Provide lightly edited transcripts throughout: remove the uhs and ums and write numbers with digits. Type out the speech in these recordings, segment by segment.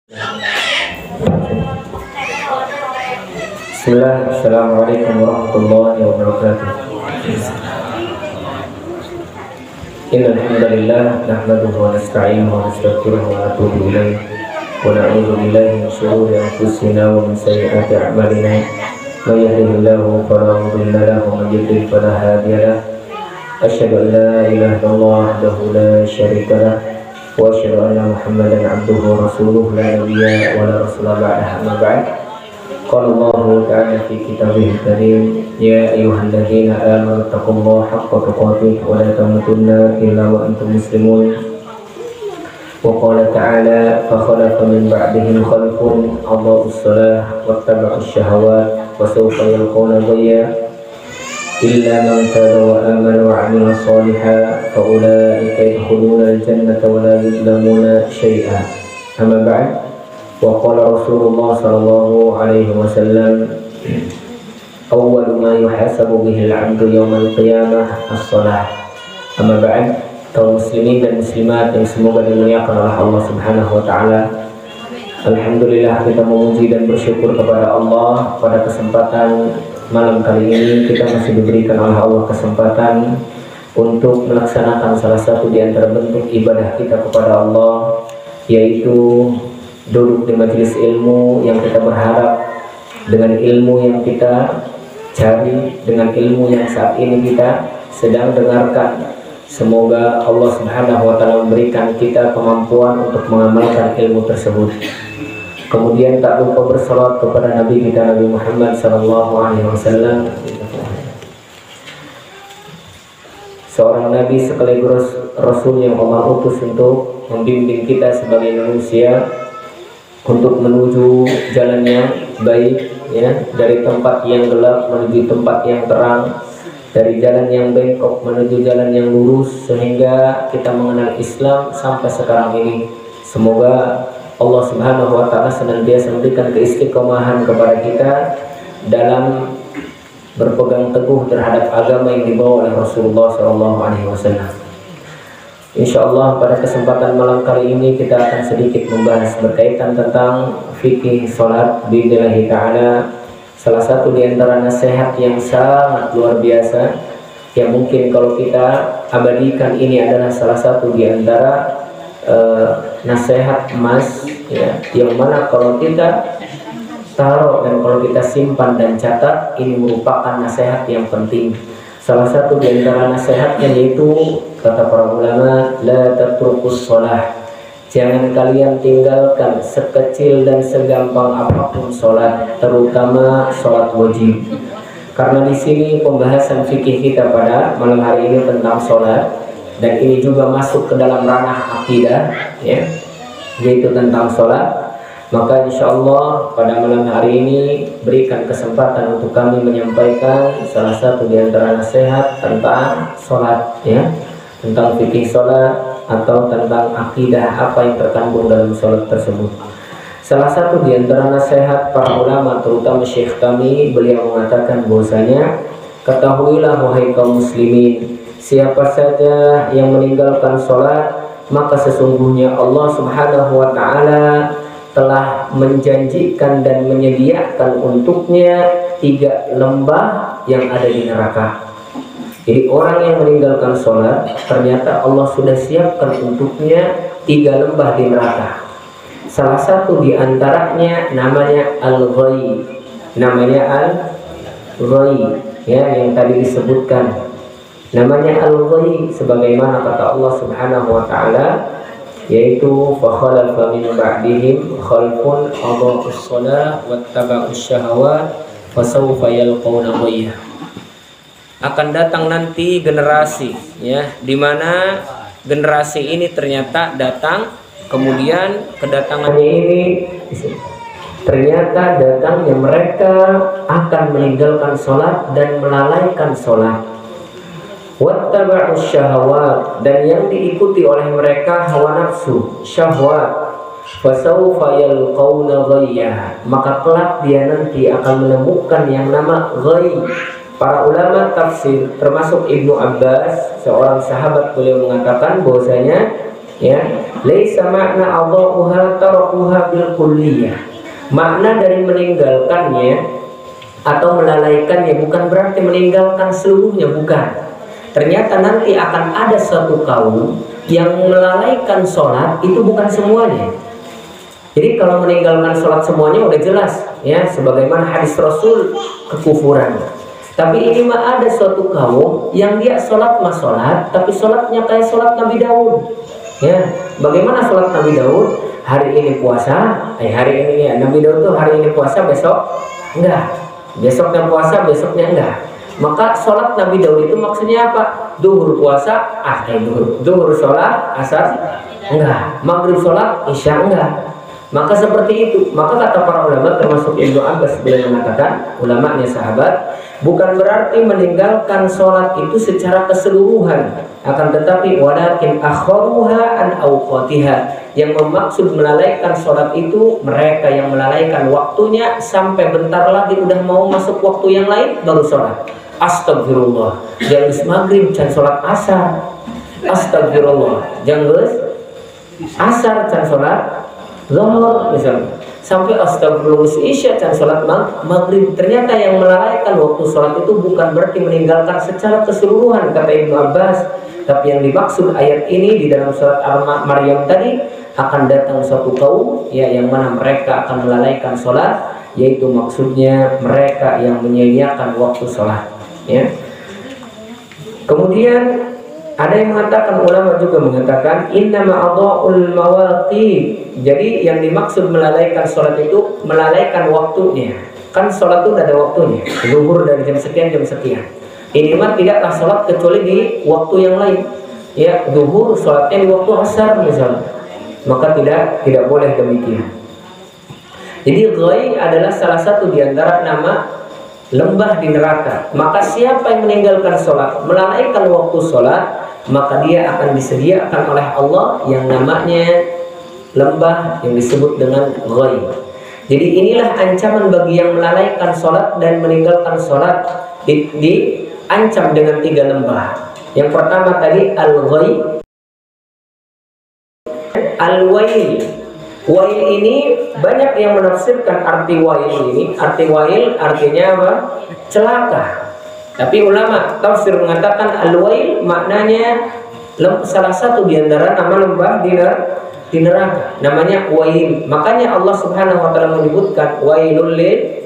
Bismillah, Assalamualaikum warahmatullahi wabarakatuh. Innal hamdalillah nahmaduhu wa nasta'inuhu wa nastaghfiruhu wa natubu ilayh wa na'udzu billahi min shururi anfusina wa min sayyiati a'malina. May yahdihillahu fala mudilla lahu wa may yudlil fala hadiya lahu. Asyhadu an la ilaha illallah wahdahu la syarika lahu wa asyhadu anna Muhammadan 'abduhu wa rasuluhu la nabiyya wa la rasula ba'dahu. Amma ba'd. Qala Allahu ta'ala fi kitabihil karim, ya ayyuhalladzina amanu taqullaha haqqa tuqatih wa la tamutunna illa wa antum muslimun. Wa qala ta'ala, fa khalafa min ba'dihim khalfun adha'us shalah wattaba'us syahawat wa sawfa yalqawna ghayya illa man taba wa amana wa 'amila shalihan fa ulaika yadkhuluna al-jannata wa la yuzlamuna syai'a. Amma ba'd. Wa qala Rasulullah sallallahu alaihi wasallam, awwalu ma yuhasabu bihi al-'abdu yawmal qiyamah as-shalah. Amma ba'd. Kaum muslimin dan muslimat yang semoga dimuliakan oleh Allah Subhanahu wa taala. Alhamdulillah, kita memuji dan bersyukur kepada Allah pada kesempatan malam kali ini kita masih diberikan oleh Allah kesempatan untuk melaksanakan salah satu di antara bentuk ibadah kita kepada Allah, yaitu duduk di majelis ilmu yang kita berharap dengan ilmu yang kita cari, dengan ilmu yang saat ini kita sedang dengarkan, semoga Allah Subhanahu wa taala memberikan kita kemampuan untuk mengamalkan ilmu tersebut. Kemudian tak lupa bersalawat kepada Nabi kita Nabi Muhammad sallallahu alaihi wasallam, seorang nabi sekaligus rasul yang Allah utus untuk membimbing kita sebagai manusia untuk menuju jalan yang baik, ya, dari tempat yang gelap menuju tempat yang terang, dari jalan yang bengkok menuju jalan yang lurus, sehingga kita mengenal Islam sampai sekarang ini. Semoga Allah Subhanahu wa taala senantiasa memberikan keistiqomahan kepada kita dalam berpegang teguh terhadap agama yang dibawa oleh Rasulullah sallallahu alaihi wasallam. Insyaallah pada kesempatan malam kali ini kita akan sedikit membahas berkaitan tentang fikih salat billahi ta'ala. Salah satu di antara nasihat yang sangat luar biasa yang mungkin kalau kita abadikan, ini adalah salah satu di antara nasihat emas, ya, yang mana kalau kita taruh dan kalau kita simpan dan catat, ini merupakan nasihat yang penting. Salah satu di antara nasihatnya yaitu kata para ulama, la tatrukus shalah, jangan kalian tinggalkan sekecil dan segampang apapun sholat, terutama sholat wajib. Karena di sini pembahasan fikih kita pada malam hari ini tentang sholat, dan ini juga masuk ke dalam ranah akidah, ya, yaitu tentang sholat. Maka insya Allah pada malam hari ini berikan kesempatan untuk kami menyampaikan salah satu di antara nasihat tentang sholat, ya, tentang fikih sholat atau tentang akidah apa yang terkandung dalam sholat tersebut. Salah satu di antara nasihat para ulama, terutama syekh kami, beliau mengatakan bahwasanya, ketahuilah wahai kaum muslimin, siapa saja yang meninggalkan sholat, maka sesungguhnya Allah Subhanahu wa ta'ala telah menjanjikan dan menyediakan untuknya 3 lembah yang ada di neraka. Jadi orang yang meninggalkan sholat, ternyata Allah sudah siapkan untuknya 3 lembah di neraka. Salah satu di antaranya namanya al-ghayy, ya, yang tadi disebutkan. Namanya al-ghayy sebagaimana kata Allah Subhanahu wa ta'ala, yaitu fa khalafa min ba'dihim khalfun adha'us shalah wattaba'us syahawat fa sawfa yalqawna ghayya. Akan datang nanti generasi, ya, di mana generasi ini ternyata datang, kemudian kedatangannya ini ternyata datangnya mereka akan meninggalkan sholat dan melalaikan sholat. Wattaba'us syahawat, dan yang diikuti oleh mereka hawa nafsu, syahwat. Fasawfa yalqawna ghayya, maka kelak dia nanti akan menemukan yang nama ghayy. Para ulama tafsir termasuk Ibnu Abbas, seorang sahabat, beliau mengatakan bahwasanya Ya, laisa makna adha'uha tarakuha bil kulliyah. Makna dari meninggalkannya atau melalaikannya bukan berarti meninggalkan seluruhnya, bukan. Ternyata nanti akan ada suatu kaum yang melalaikan sholat itu bukan semuanya. Jadi kalau meninggalkan sholat semuanya udah jelas, ya, sebagaimana hadis Rasul kekufuran. Tapi ini mah ada suatu kaum yang dia sholat mah sholat, tapi sholatnya kayak sholat Nabi Daud. Ya, bagaimana sholat Nabi Daud? Hari ini puasa, hari ini ya Nabi Daud tuh hari ini puasa, besok enggak, besoknya puasa, besoknya enggak. Maka sholat Nabi Daud itu maksudnya apa? Duhur puasa, duhur sholat, asar enggak, maghrib sholat, isya enggak. Maka seperti itu. Maka kata para ulama termasuk Ibnu Abbas beliau mengatakan, ulamanya sahabat, bukan berarti meninggalkan sholat itu secara keseluruhan, akan tetapi walakin akharuha an awqatiha, yang memaksud melalaikan sholat itu mereka yang melalaikan waktunya sampai bentar lagi udah mau masuk waktu yang lain baru sholat. Astagfirullah, jangan maghrib can sholat asar. Astagfirullah, jangan asar can sholat zuhur misalnya, sampai astagfirullah isya can sholat maghrib. Ternyata yang melalaikan waktu sholat itu bukan berarti meninggalkan secara keseluruhan kata Ibnu Abbas, tapi yang dimaksud ayat ini di dalam surat Al-Maryam tadi, akan datang suatu kaum ya yang mana mereka akan melalaikan sholat, yaitu maksudnya mereka yang menyia-nyiakan waktu sholat, ya. Kemudian ada yang mengatakan, ulama juga mengatakan innama adha'ul mawaqit. Jadi yang dimaksud melalaikan sholat itu melalaikan waktunya. Kan sholat itu ada waktunya, zuhur dari jam sekian jam sekian. Ini mah tidaklah sholat kecuali di waktu yang lain. Ya, zuhur sholatnya di waktu asar misalnya. Maka tidak boleh demikian. Jadi ghai adalah salah satu di antara nama lembah di neraka. Maka siapa yang meninggalkan sholat, melalaikan waktu sholat, maka dia akan disediakan oleh Allah yang namanya lembah yang disebut dengan ghai. Jadi inilah ancaman bagi yang melalaikan sholat dan meninggalkan sholat, diancam dengan 3 lembah. Yang pertama tadi al-ghai, al-wail. Wail ini banyak yang menafsirkan arti wail ini. Arti wail artinya apa? Celaka. Tapi ulama tafsir mengatakan al-wail maknanya salah satu di antara nama lembah di neraka, namanya wail. Makanya Allah Subhanahu wa taala menyebutkan wailul lil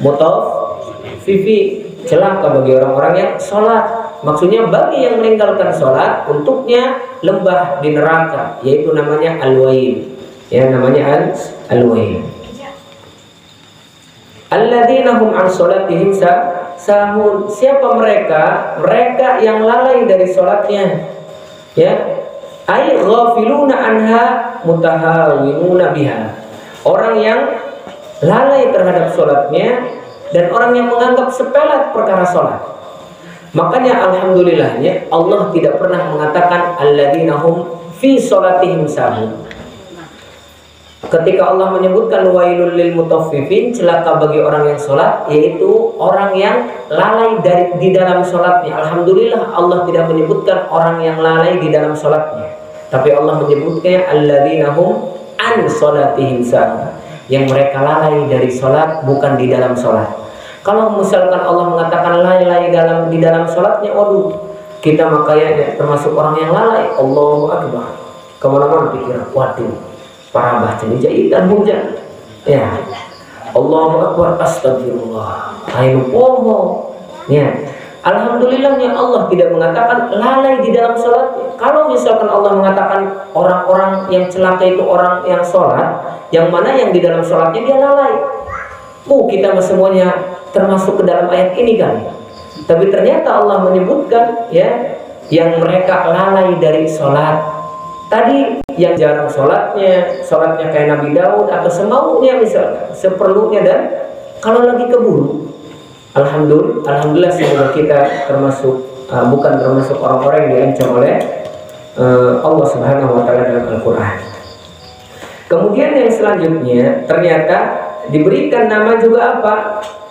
mutaffifin, celaka bagi orang-orang yang sholat. Maksudnya bagi yang meninggalkan sholat, untuknya lembah di neraka, yaitu namanya al-wail. Ya, namanya al-wail. Alladzina hum an sholatihim sahun. Siapa mereka? Mereka yang lalai dari sholatnya. Ya, ay ghafiluna anha mutahawinuna biha. Orang yang lalai terhadap sholatnya dan orang yang menganggap sepele perkara sholat. Makanya alhamdulillahnya Allah tidak pernah mengatakan alladzina hum fi sholatihim sahun. Ketika Allah menyebutkan wailul lil mutaffifin, celaka bagi orang yang sholat, yaitu orang yang lalai di dalam sholatnya. Alhamdulillah Allah tidak menyebutkan orang yang lalai di dalam sholatnya, tapi Allah menyebutkan alladzina hum an sholatihim sahun, yang mereka lalai dari sholat, bukan di dalam sholat. Kalau misalkan Allah mengatakan lalai di dalam sholatnya, waduh, kita makanya termasuk orang yang lalai. Allahu Akbar, kemana-mana pikiran, waduh, para baca jahitan hujan, ya. Allahu Akbar, astagfirullah, ayo poho, ya. Alhamdulillahnya Allah tidak mengatakan lalai di dalam sholat. Kalau misalkan Allah mengatakan orang-orang yang celaka itu orang yang sholat, yang mana yang di dalam sholatnya dia lalai. Kita semuanya termasuk ke dalam ayat ini kan. Tapi ternyata Allah menyebutkan, ya, yang mereka lalai dari sholat. Tadi yang jarang sholatnya kayak Nabi Daud atau semaunya misalnya, seperlunya, dan kalau lagi keburu. Alhamdulillah semoga kita bukan termasuk orang-orang yang diancam oleh Allah Subhanahu wa taala dalam Al-Qur'an. Kemudian yang selanjutnya ternyata diberikan nama juga apa?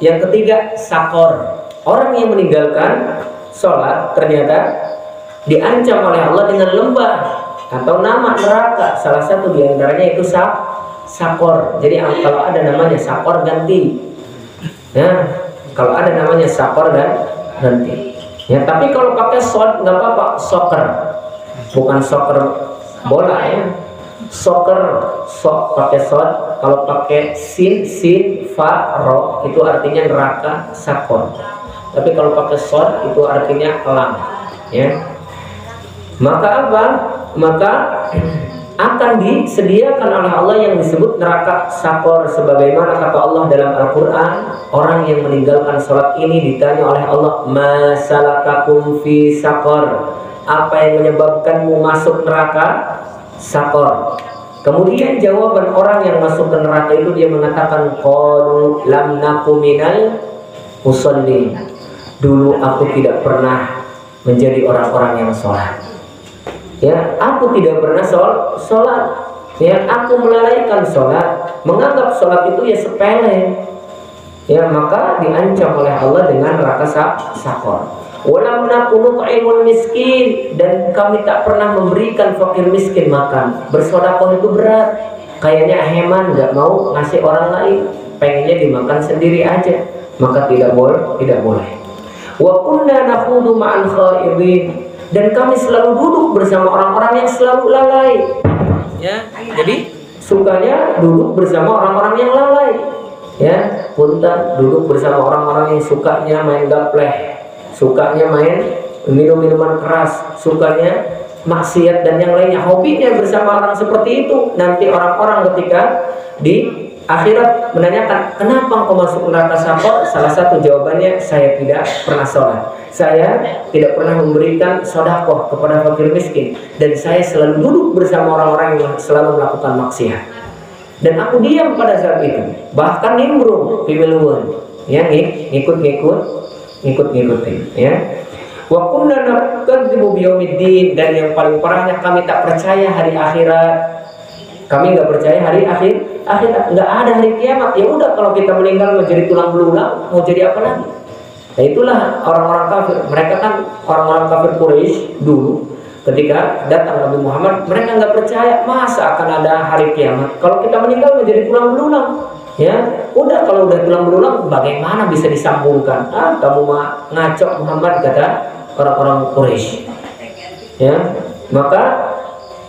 Yang ketiga, sakor. Orang yang meninggalkan sholat ternyata diancam oleh Allah dengan lembah. atau nama neraka. Salah satu diantaranya itu sakor. Jadi kalau ada namanya sakor ganti. Ya, kalau ada namanya sakor dan ganti. Ya, tapi kalau pakai sod nggak apa-apa, soccer. Bukan soccer bola ya. Soccer, pakai sod. Kalau pakai sin, fa, ro itu artinya neraka, sakor. Tapi kalau pakai sod itu artinya kelam. Ya. Maka apa? Maka akan disediakan oleh Allah yang disebut neraka sakor, sebagaimana kata Allah dalam Al-Quran, orang yang meninggalkan sholat ini ditanya oleh Allah, ma salakakum fi sakor, apa yang menyebabkanmu masuk neraka sakor. Kemudian jawaban orang yang masuk ke neraka itu, dia mengatakan, qalu lam naku minal musallin, dulu aku tidak pernah menjadi orang-orang yang sholat. Ya, aku tidak pernah sholat. Ya, aku melalaikan sholat, menganggap sholat itu ya sepele. Ya, maka diancam oleh Allah dengan neraka sakor. Walam nakunu ta'imul miskin, dan kami tak pernah memberikan fakir miskin makan. Bersedekah itu berat. Kayaknya heman, nggak mau ngasih orang lain, pengennya dimakan sendiri aja. Maka tidak boleh. Wa kunna nakhudu ma'al khaidin, dan kami selalu duduk bersama orang-orang yang selalu lalai. Ya, jadi sukanya duduk bersama orang-orang yang lalai. Ya, punten duduk bersama orang-orang yang sukanya main gapleh, sukanya main minum-minuman keras, sukanya maksiat dan yang lainnya, hobinya bersama orang seperti itu. Nanti orang-orang ketika di akhirat menanyakan, kenapa engkau masuk neraka sakor? Salah satu jawabannya, saya tidak pernah sholat, saya tidak pernah memberikan sedekah kepada fakir miskin, dan saya selalu duduk bersama orang-orang yang selalu melakukan maksiat. Dan aku diam pada saat itu, bahkan nimbrung pimeluan, ya, ngikut-ngikutin, ya. Wa kunna nakadzibu biyaumiddin, dan yang paling parahnya kami tak percaya hari akhirat. Kami nggak percaya hari akhirat, nggak ada hari kiamat. Ya udah, kalau kita meninggal mau jadi tulang belulang, mau jadi apa lagi? Nah, itulah orang-orang kafir. Mereka kan orang-orang kafir Quraisy dulu, ketika datang Nabi Muhammad, mereka nggak percaya masa akan ada hari kiamat. Kalau kita meninggal menjadi tulang belulang, ya udah, kalau udah tulang belulang bagaimana bisa disambungkan? Kamu mah ngaco Muhammad, kata orang-orang Quraisy. Ya, maka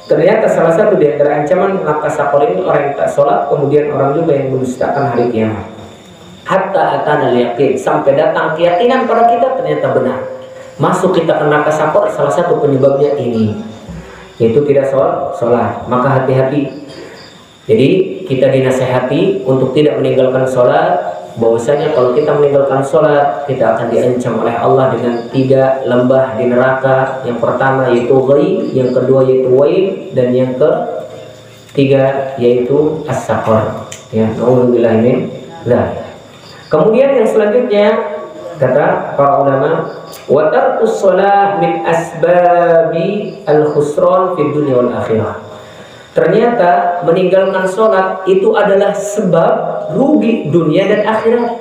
ternyata salah satu di antara ancaman neraka sakor ini orang yang tak sholat, kemudian orang juga yang mendustakan hari kiamat. Hatta atana yakin, sampai datang keyakinan pada kita ternyata benar. Masuk kita ke neraka sakor, salah satu penyebabnya ini, yaitu tidak sholat. Maka hati-hati. Jadi kita dinasehati untuk tidak meninggalkan sholat. Bahwasanya kalau kita meninggalkan sholat, kita akan diancam oleh Allah dengan 3 lembah di neraka. Yang pertama yaitu ghai, yang kedua yaitu wail, dan yang ketiga yaitu as-sakor. Ya, naudzubillah min dzalik. Kemudian yang selanjutnya kata para ulama, wa tarkus shalah min asbabi al-khusran fid dunya wal akhirah. Ternyata meninggalkan sholat itu adalah sebab rugi dunia dan akhirat.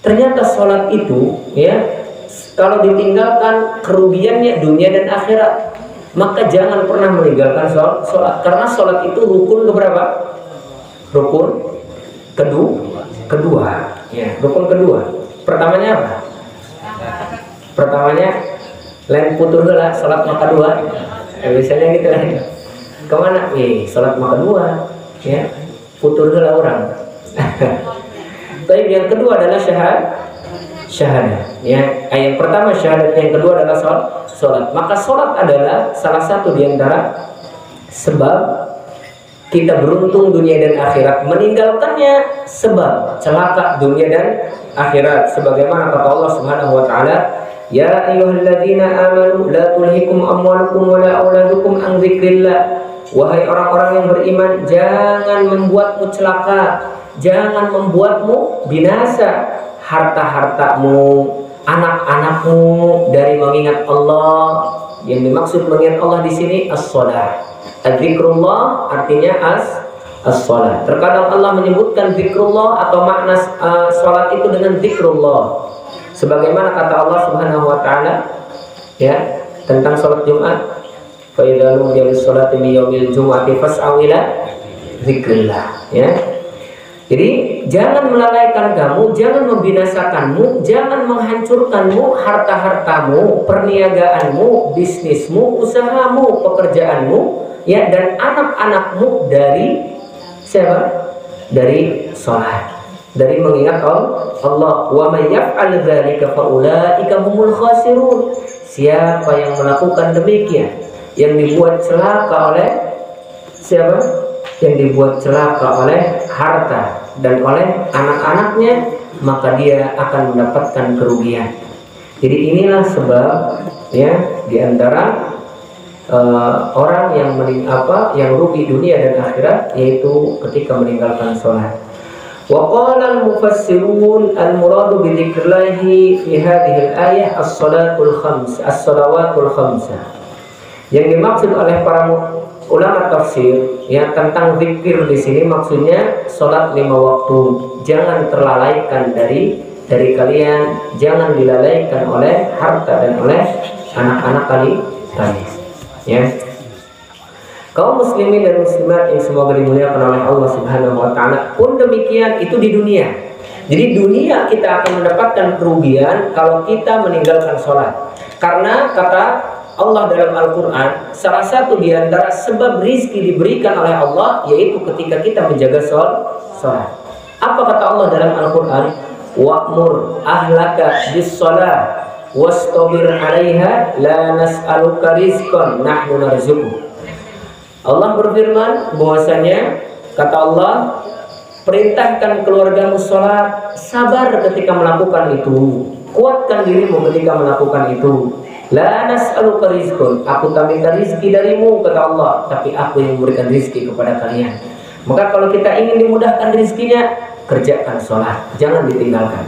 Ternyata sholat itu, ya, kalau ditinggalkan kerugiannya dunia dan akhirat. Maka jangan pernah meninggalkan sholat, karena sholat itu rukun keberapa? Rukun kedua. Ya, rukun kedua. Pertamanya apa? Pertamanya lain putur lah, sholat maka dua. Biasanya gitu lah. Kemana? Sholat maka dua, ya, putur lah orang. Tapi yang kedua adalah syahadat. Ya, yang pertama syahadat, yang kedua adalah sholat. Maka sholat adalah salah satu di antara sebab kita beruntung dunia dan akhirat. Meninggalkannya sebab celaka dunia dan akhirat. Sebagaimana kata Allah Subhanahu wa taala, ya ayyuhalladzina amanu la tulhikum amwalukum wala auladukum an dzikrillah. Wahai orang-orang yang beriman, jangan membuatmu celaka, jangan membuatmu binasa harta-hartamu, anak-anakmu dari mengingat Allah. Yang dimaksud mengingat Allah di sini as-shalah. Dzikrullah artinya as-shalah. Terkadang Allah menyebutkan zikrullah atau makna salat itu dengan zikrullah. Sebagaimana kata Allah Subhanahu wa taala, ya, tentang salat Jumat, Fa idza nudiya lis-sholati min yaumil jumu'ati fas'au ila dzikrillah, ya. Jadi jangan melalaikan kamu, jangan membinasakanmu, jangan menghancurkanmu, harta-hartamu, perniagaanmu, bisnismu, usahamu, pekerjaanmu, ya, dan anak-anakmu dari siapa? Dari sholat, dari mengingat Allah. Wa may yaf'al dzalika fa ulaika humul khasirun. Siapa yang melakukan demikian, yang dibuat celaka oleh siapa? Yang dibuat celaka oleh harta dan oleh anak-anaknya, maka dia akan mendapatkan kerugian. Jadi inilah sebab, ya, diantara orang yang rugi dunia dan akhirat, yaitu ketika meninggalkan sholat. Wa qala al-mufassirun al-muradu bi dzikrillahi fi hadhihi al-ayah as-salawatul khamsah. Yang dimaksud oleh para ulama tafsir, ya, tentang zikir di sini maksudnya sholat 5 waktu. Jangan terlalaikan dari kalian, jangan dilalaikan oleh harta dan oleh anak-anak kalian, ya. Kaum muslimin dan muslimat yang semoga dimuliakan oleh Allah Subhanahu wa taala, pun demikian itu di dunia. Jadi dunia kita akan mendapatkan kerugian kalau kita meninggalkan sholat. Karena kata Allah dalam Al-Quran, salah satu di antara sebab rizki diberikan oleh Allah yaitu ketika kita menjaga sholat. Apa kata Allah dalam Al-Quran? Wa'mur ahlaka bis-sholat wastabir 'alaiha la nas'aluka rizqan nahnu narzuquk. Allah berfirman bahwasanya, kata Allah, perintahkan keluargamu sholat, sabar ketika melakukan itu, kuatkan dirimu ketika melakukan itu. La nas'aluka rizqan, aku tak minta rizki darimu, kata Allah, tapi aku yang memberikan rizki kepada kalian. Maka kalau kita ingin dimudahkan rizkinya, kerjakan sholat, jangan ditinggalkan.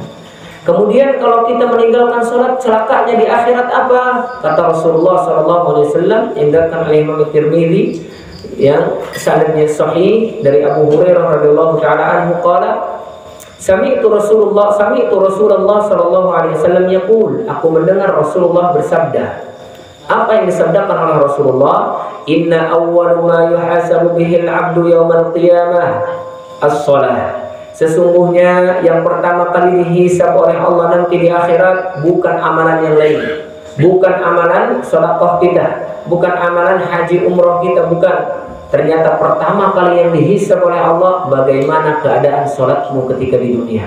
Kemudian kalau kita meninggalkan sholat, celakanya di akhirat apa? Kata Rasulullah SAW yang dikatakan oleh Imam Tirmidzi, yang sanadnya sahih dari Abu Hurairah radhiyallahu taala anhu qala sami'tu Rasulullah sallallahu alaihi wasallam yaqul, aku mendengar Rasulullah bersabda. Apa yang disabdakan oleh Rasulullah? Inna awwalu ma yuhasabu bihil 'abdu yaumal qiyamah as-shalah. Sesungguhnya yang pertama kali dihisab oleh Allah nanti di akhirat bukan amalan yang lain, bukan amalan sedekah kita, bukan amalan haji umroh kita, bukan. Ternyata pertama kali yang dihisab oleh Allah bagaimana keadaan sholatmu ketika di dunia,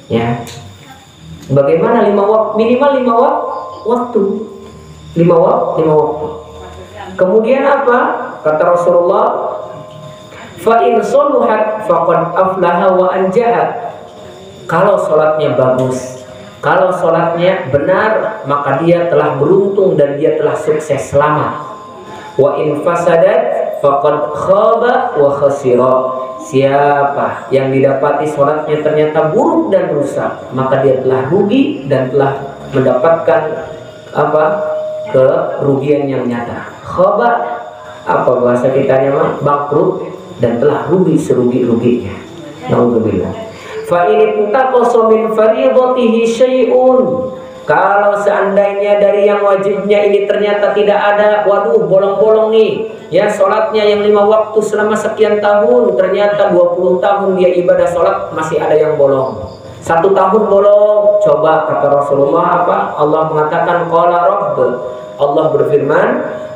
ya. Bagaimana minimal 5 waktu. 5 waktu. Kemudian apa? Kata Rasulullah, fa in sholuhat faqad aflaha wa anjaha. Kalau sholatnya bagus, kalau sholatnya benar, maka dia telah beruntung dan dia telah sukses, selamat. Wa in fasadat faqad khaba wa khasira. Siapa yang didapati sholatnya ternyata buruk dan rusak, maka dia telah rugi dan telah mendapatkan kerugian yang nyata. Khaba, apa bahasa kitanya mah, bangkrut dan telah rugi serugi-ruginya. Naudzubillah. Fa in taqasa min fardhatihi syai'un. Kalau seandainya dari yang wajibnya ini ternyata tidak ada, waduh, bolong-bolong nih, ya, sholatnya yang 5 waktu selama sekian tahun, ternyata 20 tahun dia ibadah sholat masih ada yang bolong. 1 tahun bolong. Coba kata Rasulullah apa? Allah mengatakan qala rabb. Allah berfirman,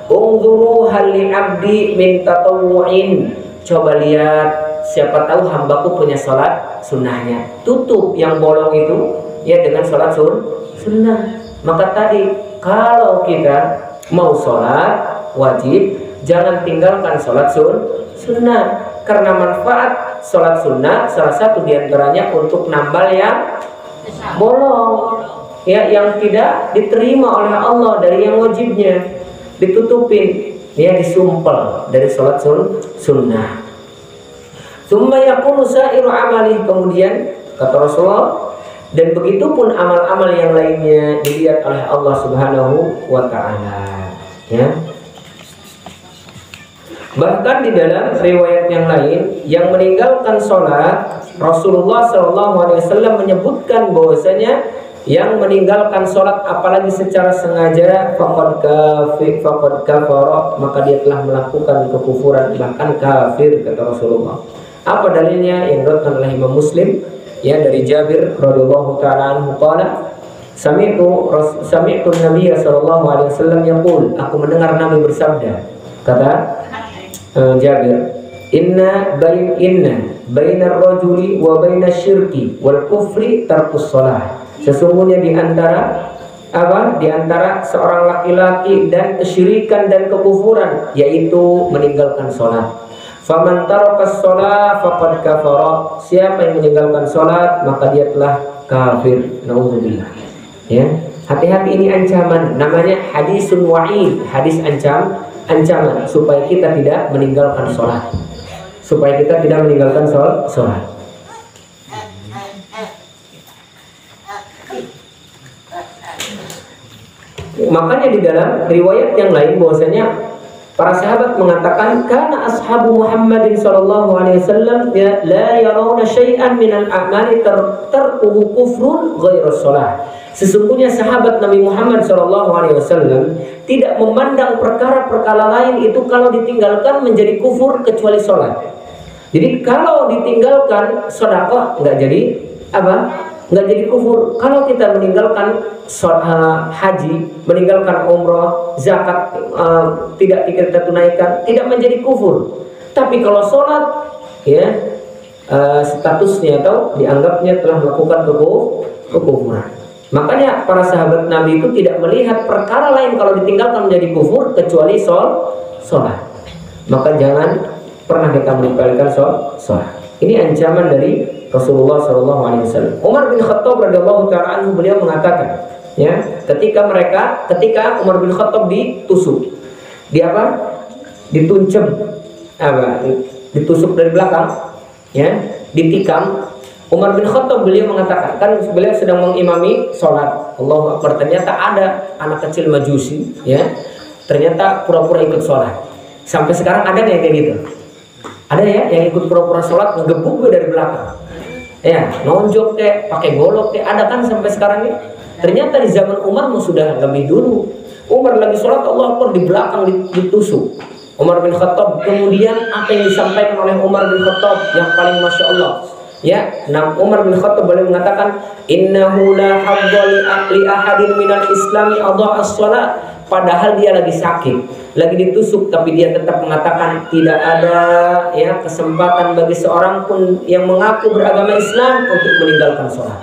unzuru hal li 'abdi min tatawwu'in. Coba lihat, siapa tahu hambaku punya sholat sunnahnya. Tutup yang bolong itu, ya, dengan sholat sunnah. Maka tadi kalau kita mau sholat wajib, jangan tinggalkan sholat sunnah. Karena manfaat sholat sunnah salah satu diantaranya untuk nambal yang bolong, ya, yang tidak diterima oleh Allah dari yang wajibnya, ditutupin, ya, disumpel dari sholat sunnah. Tsumma yakunu sa'iru amali. Kemudian kata Rasulullah, dan begitu pun amal-amal yang lainnya dilihat oleh Allah Subhanahu wa taala, ya. Bahkan di dalam riwayat yang lain, yang meninggalkan sholat, Rasulullah SAW menyebutkan bahwasanya yang meninggalkan sholat apalagi secara sengaja faqad kafara, maka dia telah melakukan kekufuran, bahkan kafir, kata Rasulullah. Apa dalilnya? Yang diriwayatkan oleh Imam Muslim ya dari Jabir radhiyallahu taala anhu qala sami'tu Nabi sallallahu alaihi wasallam yaqul, aku mendengar Nabi bersabda, kata Jabir, inna bainar rajuli wa bainas syirki wal kufri tarkus shalah. Sesungguhnya di antara seorang laki-laki dan kesyirikan dan kekufuran yaitu meninggalkan sholat. Faman tarakas sholat faqad kafara. Siapa yang meninggalkan sholat maka dia telah kafir. Nauzubillah. Ya, hati-hati, ini ancaman, namanya hadisun wa'id, hadis ancaman supaya kita tidak meninggalkan sholat. Supaya kita tidak meninggalkan sholat. Makanya di dalam riwayat yang lain bahwasanya para sahabat mengatakan karena ashabu Muhammadin sallallahu alaihi wasallam ya la yarawna syai'an minal a'mali tarkuhu kufrun ghairu shalah. Sesungguhnya sahabat Nabi Muhammad sallallahu alaihi wasallam tidak memandang perkara-perkara lain itu kalau ditinggalkan menjadi kufur kecuali sholat. Jadi kalau ditinggalkan sedekah enggak jadi enggak jadi kufur. Kalau kita meninggalkan haji, meninggalkan umrah, zakat tidak kita tunaikan, tidak menjadi kufur. Tapi kalau sholat, ya statusnya atau dianggapnya telah melakukan kekufuran. Makanya para sahabat Nabi itu tidak melihat perkara lain kalau ditinggalkan menjadi kufur kecuali sholat. Maka jangan pernah kita menyepelekan sholat. Ini ancaman dari Rasulullah SAW. Umar bin Khattab radhiyallahu taala anhu, beliau mengatakan, ya, ketika Umar bin Khattab ditusuk, ditusuk dari belakang, ya, ditikam. Umar bin Khattab beliau mengatakan, kan beliau sedang mengimami sholat, Allahu Akbar, ternyata ada anak kecil Majusi, ya, ternyata pura-pura ikut sholat. Sampai sekarang ada yang kayak gitu. Ada ya yang ikut pura-pura sholat ngegebuk gue dari belakang, ya, nonjok kayak pakai golok kayak, ada kan sampai sekarang ini. Ternyata di zaman Umar sudah lebih dulu. Umar lagi sholat, Allah Akbar, di belakang ditusuk Umar bin Khattab. Kemudian apa yang disampaikan oleh Umar bin Khattab yang paling masya Allah, ya, Umar bin Khattab boleh mengatakan, innahu la hadda li ahadin minal islami adha'as shalah. Padahal dia lagi sakit, lagi ditusuk, tapi dia tetap mengatakan tidak ada, ya, kesempatan bagi seorang pun yang mengaku beragama Islam untuk meninggalkan sholat.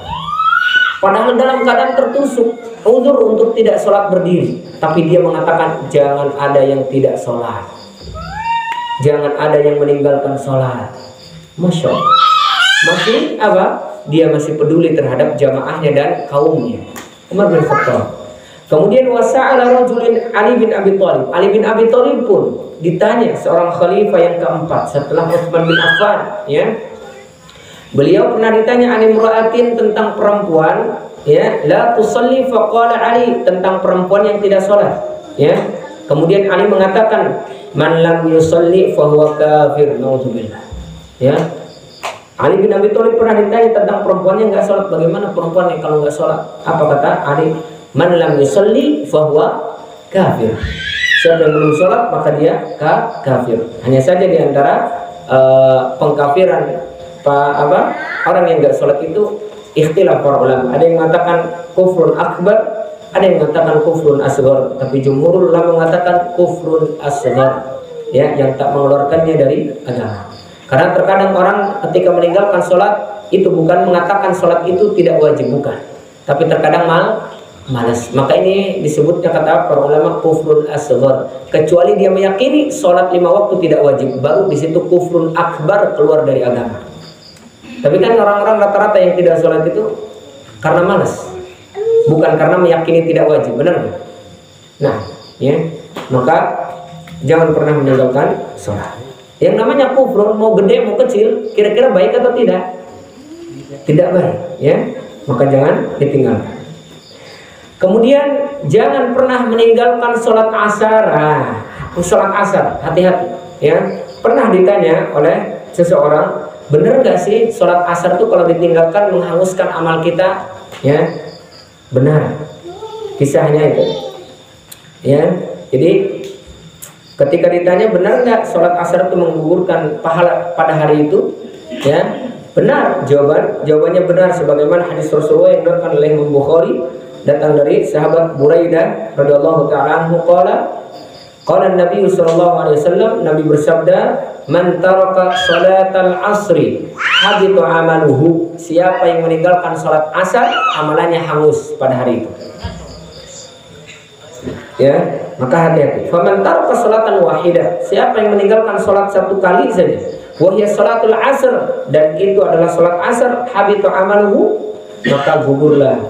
Padahal dalam keadaan tertusuk, uzur untuk tidak sholat berdiri, tapi dia mengatakan jangan ada yang tidak sholat, jangan ada yang meninggalkan sholat. Masya Allah, masih dia masih peduli terhadap jamaahnya dan kaumnya. Umar bin Khattab. Kemudian wasa'ala rajulin Ali bin Abi Thalib. Ali bin Abi Thalib pun ditanya, seorang khalifah yang keempat setelah Utsman bin Affan, ya. Beliau pernah ditanya an imra'atin, tentang perempuan, ya, la tusalli, faqala Ali, tentang perempuan yang tidak sholat, ya. Kemudian Ali mengatakan, man lam yusalli fa huwa kafir. Nauzubillah. Ya. Ali bin Abi Thalib pernah ditanya tentang perempuan yang enggak sholat, bagaimana perempuan yang kalau enggak sholat? Apa kata Ali? Man lam yusalli fahuwa kafir. Siapa yang belum sholat maka dia kafir. Hanya saja di antara pengkafiran orang yang enggak sholat itu ikhtilaf para ulama. Ada yang mengatakan kufrun akbar, ada yang mengatakan kufrun asghar, tapi jumhurul ulama mengatakan kufrun asghar, ya, yang tak mengeluarkannya dari agama. Karena terkadang orang ketika meninggalkan sholat itu bukan mengatakan sholat itu tidak wajib, bukan, tapi terkadang malas. Maka ini disebutnya kata para ulama kufrun asghar. Kecuali dia meyakini sholat 5 waktu tidak wajib, baru di situ kufrun akbar, keluar dari agama. Tapi kan orang-orang rata-rata yang tidak sholat itu karena malas, bukan karena meyakini tidak wajib, benar nggak? Nah, ya, maka jangan pernah meninggalkan sholat. Yang namanya kufrun, mau gede mau kecil, kira-kira baik atau tidak? Tidak baik, ya. Maka jangan ditinggalkan. Kemudian jangan pernah meninggalkan sholat asar. Sholat asar, hati-hati, ya. Pernah ditanya oleh seseorang, benar nggak sih sholat asar itu kalau ditinggalkan menghanguskan amal kita, ya? benar. Kisahnya itu. Ya, jadi ketika ditanya benar nggak sholat asar itu menggugurkan pahala pada hari itu, ya benar. Jawabannya benar sebagaimana hadis Rasulullah yang diriwayatkan oleh Imam Bukhari, datang dari sahabat Buraidah radhiyallahu taala anhu qala Nabi sallallahu alaihi wasallam, Nabi bersabda, man taraka salatal asri habitu amaluhu, siapa yang meninggalkan salat asar amalannya hangus pada hari itu. Ya, maka hati-hati. Faman taraka salatan wahidah, siapa yang meninggalkan salat satu kali saja, wa hiya salatul asr, dan itu adalah salat asar, habitu amaluhu, maka gugurlah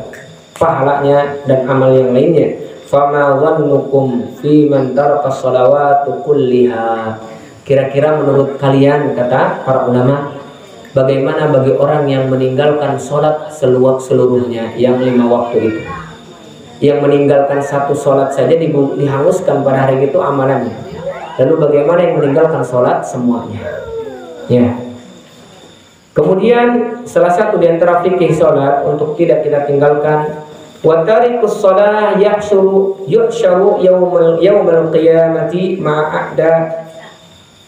pahalanya dan amal yang lainnya. Fama dhannukum fi man taraka shalawatu kulliha, kira-kira menurut kalian, kata para ulama, bagaimana bagi orang yang meninggalkan sholat seluruhnya, yang 5 waktu itu, yang meninggalkan satu sholat saja dihanguskan pada hari itu amalannya. Lalu bagaimana yang meninggalkan sholat semuanya? Ya. Kemudian salah satu di antara fikih sholat untuk tidak kita tinggalkan, wa tarikus shalah yuhsyaru yaumal qiyamati ma'a'da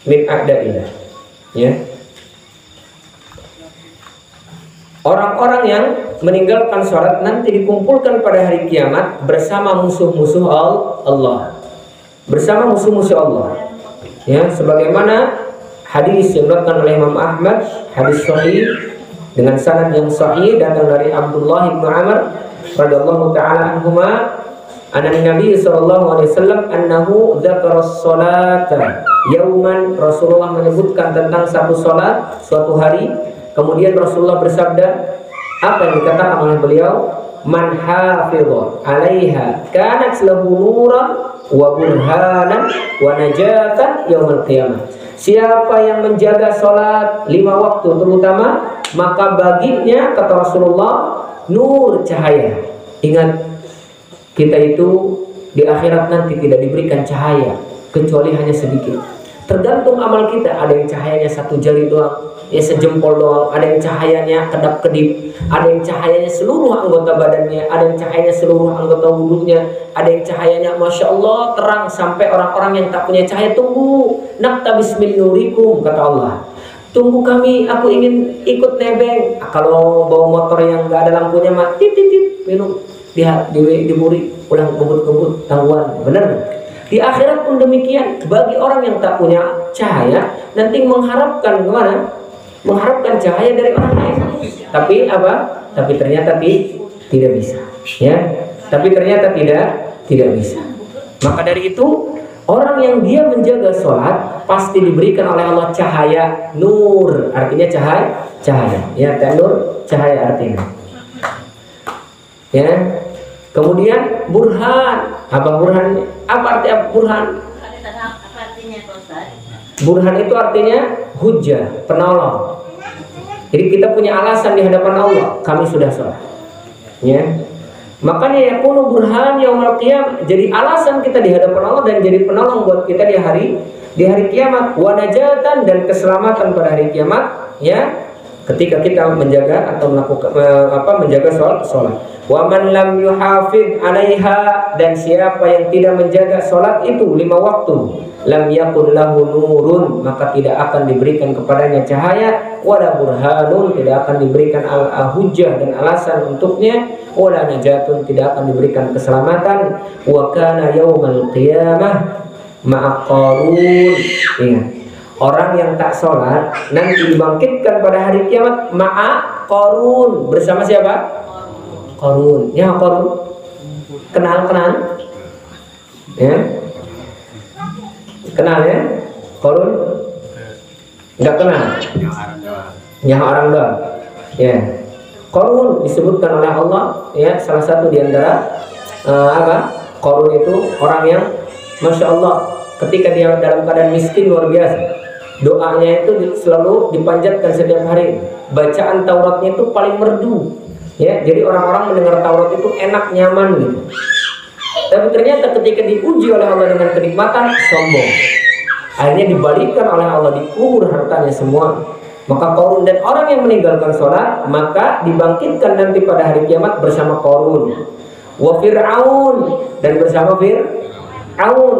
min a'da'illah. Ya. Orang-orang yang meninggalkan sholat nanti dikumpulkan pada hari kiamat bersama musuh-musuh Allah, bersama musuh-musuh Allah. Ya, sebagaimana hadis yang diriwayatkan oleh Imam Ahmad, hadis sahih dengan sanad yang sahih, datang dari Abdullah bin Amr radhiyallahu taala anhuma, anna Nabi sallallahu alaihi wasallam annahu dzakara sholata yauman, Rasulullah menyebutkan tentang satu sholat suatu hari. Kemudian Rasulullah bersabda, apa yang dikatakan oleh beliau, man hafidha 'alaiha kanat lahu nuran wa burhanan wa najatan yaumil qiyamah. Siapa yang menjaga sholat 5 waktu terutama, maka baginya, kata Rasulullah, nur, cahaya. Ingat, kita itu di akhirat nanti tidak diberikan cahaya kecuali hanya sedikit. Tergantung amal kita, ada yang cahayanya 1 jari doang, ya sejempol doang, ada yang cahayanya kedap-kedip, ada yang cahayanya seluruh anggota badannya, ada yang cahayanya seluruh anggota wudhunya, ada yang cahayanya Masya Allah terang sampai orang-orang yang tak punya cahaya, tunggu, naktabis min nurikum, kata Allah, tunggu kami, aku ingin ikut nebeng. Kalau bawa motor yang gak ada lampunya mah tit minum, diburi pulang kebut-kebut tangguhan, bener. Di akhirat pun demikian, bagi orang yang tak punya cahaya nanti mengharapkan kemana? Mengharapkan cahaya dari orang lain. Tapi apa? Tapi ternyata tidak bisa. Ya, tapi ternyata tidak bisa. Maka dari itu, orang yang dia menjaga sholat pasti diberikan oleh Allah cahaya, nur, artinya cahaya. Ya, nur, cahaya artinya. Ya. Kemudian burhan, apa burhan? Apa arti burhan? Burhan itu artinya hujjah, penolong. Jadi kita punya alasan di hadapan Allah, kami sudah sholat. Ya. Makanya yakunu burhan yaumil qiyamah, jadi alasan kita di hadapan Allah dan jadi penolong buat kita di hari kiamat, wa najatan, dan keselamatan pada hari kiamat, ya. Ketika kita menjaga atau melakukan menjaga sholat. Wa man lam yuhafid 'alaiha, dan siapa yang tidak menjaga sholat itu 5 waktu, lam yakun lahu nurun, maka tidak akan diberikan kepadanya cahaya, wala burhanun, tidak akan diberikan hujjah dan alasan untuknya, wala najatun, tidak akan diberikan keselamatan. Wa kana yaumal qiyamah ma'a qarun. Ingat, orang yang tak sholat nanti dibangkitkan pada hari kiamat ma'a qarun, bersama siapa? Qarun. Ya, Qarun. Kenal? Ya. Kenal ya? Qarun? Enggak kenal. Yang orang doang. Ya. Qarun disebutkan oleh Allah, ya, salah satu di antara Qarun itu orang yang Masya Allah, ketika dia dalam keadaan miskin luar biasa, doanya itu selalu dipanjatkan setiap hari. Bacaan Tauratnya itu paling merdu. Ya, jadi orang-orang mendengar Taurat itu enak, nyaman gitu. Tapi ternyata ketika diuji oleh Allah dengan kenikmatan, sombong. Akhirnya dibalikkan oleh Allah, dikubur hartanya semua. Maka Qarun dan orang yang meninggalkan sholat maka dibangkitkan nanti pada hari kiamat bersama Qarun. Wa Fir'aun, dan bersama Fir'aun.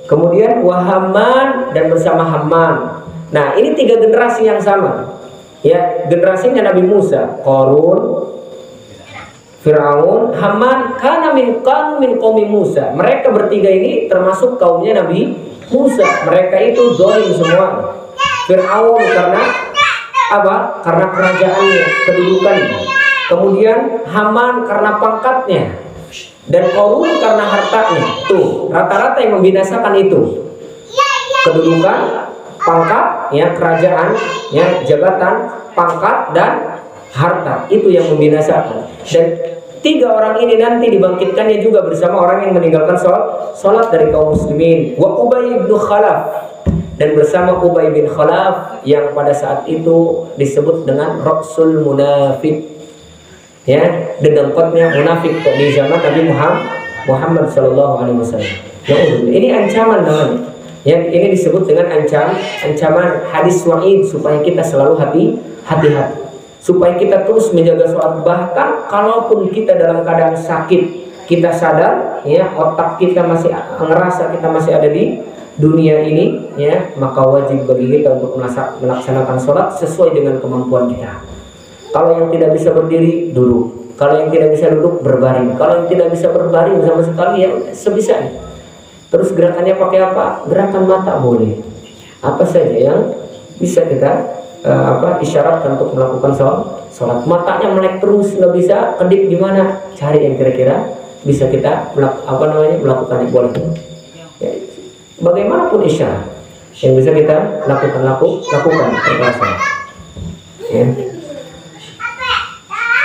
Kemudian wa Haman, dan bersama Haman. Nah, ini 3 generasi yang sama. Ya, generasinya Nabi Musa, Qarun, Fir'aun, Haman, kanu min qaumi Musa. Mereka bertiga ini termasuk kaumnya Nabi Musa. Mereka itu zalim semua. Fir'aun karena apa? Karena kerajaannya, kedudukannya. Kemudian Haman karena pangkatnya, dan Qarun karena hartanya. Tuh, rata-rata yang membinasakan itu kedudukan, pangkat, ya, kerajaan, ya, jabatan, pangkat, dan harta. Itu yang membinasakan. Dan 3 orang ini nanti dibangkitkannya juga bersama orang yang meninggalkan sholat dari kaum muslimin. Wa Ubay bin Khalaf, dan bersama Ubay bin Khalaf yang pada saat itu disebut dengan Rasul Munafik, ya, dengkotnya munafik di zaman Nabi Muhammad Shallallahu Alaihi Wasallam. Ini ancaman namanya. Ya, ini disebut dengan ancaman hadis wa'id, supaya kita selalu hati-hati, supaya kita terus menjaga sholat. Bahkan kalaupun kita dalam keadaan sakit, kita sadar, ya, otak kita masih ngerasa kita masih ada di dunia ini, ya, maka wajib bagi kita untuk melaksanakan sholat sesuai dengan kemampuan kita. Kalau yang tidak bisa berdiri, duduk. Kalau yang tidak bisa duduk, berbaring. Kalau yang tidak bisa berbaring sama sekali, ya sebisanya. Terus gerakannya pakai apa? Gerakan mata boleh. Apa saja yang bisa kita isyaratkan untuk melakukan sholat. Matanya melek terus, nggak bisa kedip gimana? Cari yang kira-kira bisa kita melakukan yang boleh. Ya, bagaimanapun isyarat yang bisa kita lakukan terpaksa. Ya.